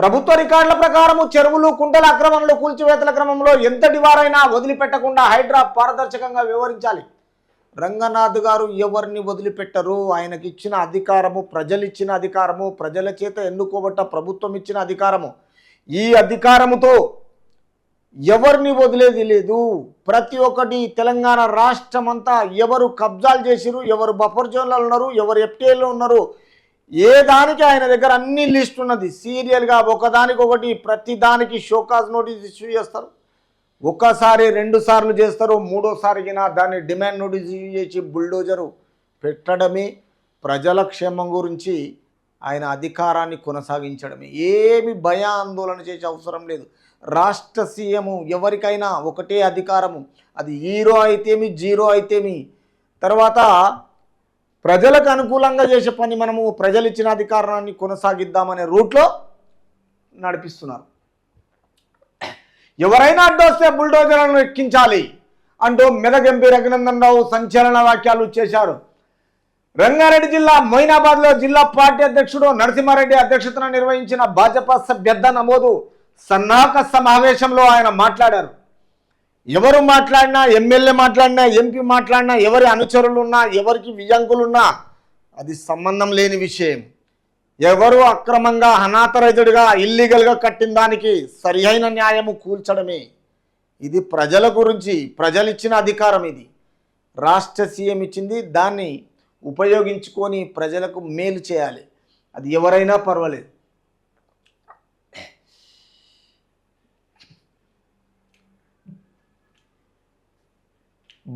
ప్రభుత్వ రికార్డుల ప్రకారం చెరువులు కుంటల అక్రమంలో కూల్చివేతల క్రమంలో ఎంతటి వారైనా వదిలిపెట్టకుండా హైడ్రా పారదర్శకంగా వ్యవహరించాలి. రంగనాథ్ గారు ఎవరిని వదిలిపెట్టరు. ఆయనకి ఇచ్చిన అధికారము, ప్రజలు ఇచ్చిన అధికారము, ప్రజల చేత ఎన్నుకోబట్ట ప్రభుత్వం ఇచ్చిన అధికారము. ఈ అధికారముతో ఎవరిని వదిలేది లేదు. ప్రతి ఒక్కటి తెలంగాణ రాష్ట్రం అంతా ఎవరు కబ్జాలు చేసిరు, ఎవరు బఫర్ జోన్లో ఉన్నారు, ఎవరు ఎఫ్టీఏలో ఉన్నారు, ఏ దానికి ఆయన దగ్గర అన్ని లిస్ట్ ఉన్నది. సీరియల్గా ఒకదానికొకటి ప్రతి దానికి షోకాజ్ నోటీస్ ఇష్యూ చేస్తారు. ఒకసారి 2 సార్లు చేస్తారు, మూడోసారిగిన దాన్ని డిమాండ్ నోటీస్ ఇష్యూ చేసి బుల్డోజరు పెట్టడమే. ప్రజల క్షేమం గురించి ఆయన అధికారాన్ని కొనసాగించడమే. ఏమి భయాందోళన చేసే అవసరం లేదు. రాష్ట్ర సీఎం ఎవరికైనా ఒకటే అధికారము, అది హీరో అయితేమి జీరో అయితేమి. తర్వాత ప్రజలకు అనుకూలంగా చేసే పని మనము ప్రజలు ఇచ్చిన అధికారాన్ని కొనసాగిద్దామనే రూట్లో నడిపిస్తున్నారు. ఎవరైనా అడ్డొస్తే బుల్డోజర్లను ఎక్కించాలి అంటూ మెదక్ ఎంపీ రఘునందన్ రావు సంచలన వ్యాఖ్యలు చేశారు. రంగారెడ్డి జిల్లా మొయినాబాద్లో జిల్లా పార్టీ అధ్యక్షుడు నరసింహారెడ్డి అధ్యక్షతన నిర్వహించిన భాజపా సభ్యర్థ నమోదు సన్నాహక సమావేశంలో ఆయన మాట్లాడారు. ఎవరు మాట్లాడినా, ఎమ్మెల్యే మాట్లాడినా, ఎంపీ మాట్లాడినా, ఎవరి అనుచరులున్నా, ఎవరికి వియంకులున్నా అది సంబంధం లేని విషయం. ఎవరు అక్రమంగా అనాథరైజ్డ్గా ఇల్లీగల్గా కట్టిన దానికి సరియైన న్యాయము కూల్చడమే. ఇది ప్రజల గురించి, ప్రజలు ఇచ్చిన అధికారం. ఇది రాష్ట్ర సీఎం ఇచ్చింది, దాన్ని ఉపయోగించుకొని ప్రజలకు మేలు చేయాలి. అది ఎవరైనా పర్వాలేదు.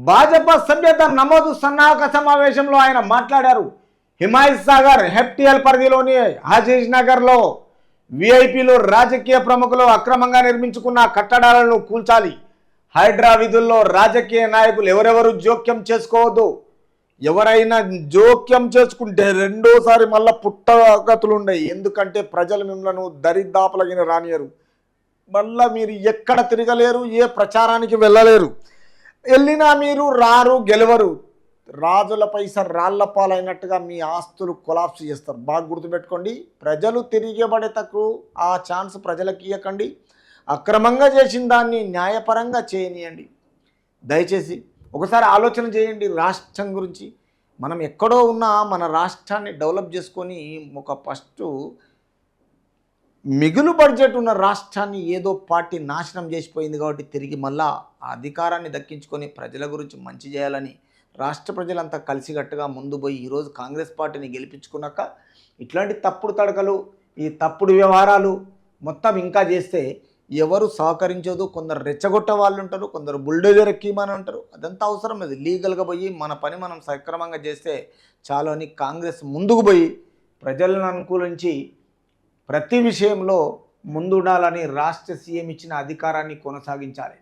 భాజపా సభ్యత నమోదు సన్నాహక సమావేశంలో ఆయన మాట్లాడారు. హిమాయత్ సాగర్ హెఫ్టిఎల్ పరిధిలోని హజీజ్ నగర్లో విఐపీలు, రాజకీయ ప్రముఖులు అక్రమంగా నిర్మించుకున్న కట్టడాలను కూల్చాలి. హైడ్రా విధుల్లో రాజకీయ నాయకులు ఎవరెవరు జోక్యం చేసుకోవద్దు. ఎవరైనా జోక్యం చేసుకుంటే రెండోసారి మళ్ళా పుట్టగతులు ఉన్నాయి. ఎందుకంటే ప్రజలు మిమ్మల్ని దరిదాపులగిన రానియరు. మళ్ళా మీరు ఎక్కడ తిరగలేరు, ఏ ప్రచారానికి వెళ్ళలేరు. వెళ్ళినా మీరు రారు, గెలవరు. రాజుల పైస రాళ్ల పాలైనట్టుగా మీ ఆస్తులు కొలాప్స్ చేస్తారు. బాగా గుర్తుపెట్టుకోండి. ప్రజలు తిరిగబడేటకు ఆ ఛాన్స్ ప్రజలకు ఇవ్వకండి. అక్రమంగా చేసిన దాన్ని న్యాయపరంగా చేయనియండి. దయచేసి ఒకసారి ఆలోచన చేయండి రాష్ట్రం గురించి. మనం ఎక్కడో ఉన్నా మన రాష్ట్రాన్ని డెవలప్ చేసుకొని ఒక ఫస్ట్ మిగులు బడ్జెట్ ఉన్న రాష్ట్రాన్ని ఏదో పార్టీ నాశనం చేసిపోయింది. కాబట్టి తిరిగి మళ్ళా ఆ అధికారాన్ని దక్కించుకొని ప్రజల గురించి మంచి చేయాలని రాష్ట్ర ప్రజలంతా కలిసికట్టుగా ముందు పోయి ఈరోజు కాంగ్రెస్ పార్టీని గెలిపించుకున్నాక ఇట్లాంటి తప్పుడు తడకలు, ఈ తప్పుడు వ్యవహారాలు మొత్తం ఇంకా చేస్తే ఎవరు సహకరించదు. కొందరు రెచ్చగొట్ట వాళ్ళు ఉంటారు, కొందరు బుల్డోజర్ ఎక్కీమని అంటారు. అదంతా అవసరం లేదు. లీగల్గా పోయి మన పని మనం సక్రమంగా చేస్తే చాలు అని కాంగ్రెస్ ముందుకు పోయి ప్రజలను అనుకూలించి ప్రతి విషయంలో ముందుండాలని రాష్ట్ర సీఎం ఇచ్చిన అధికారాన్ని కొనసాగించాలి.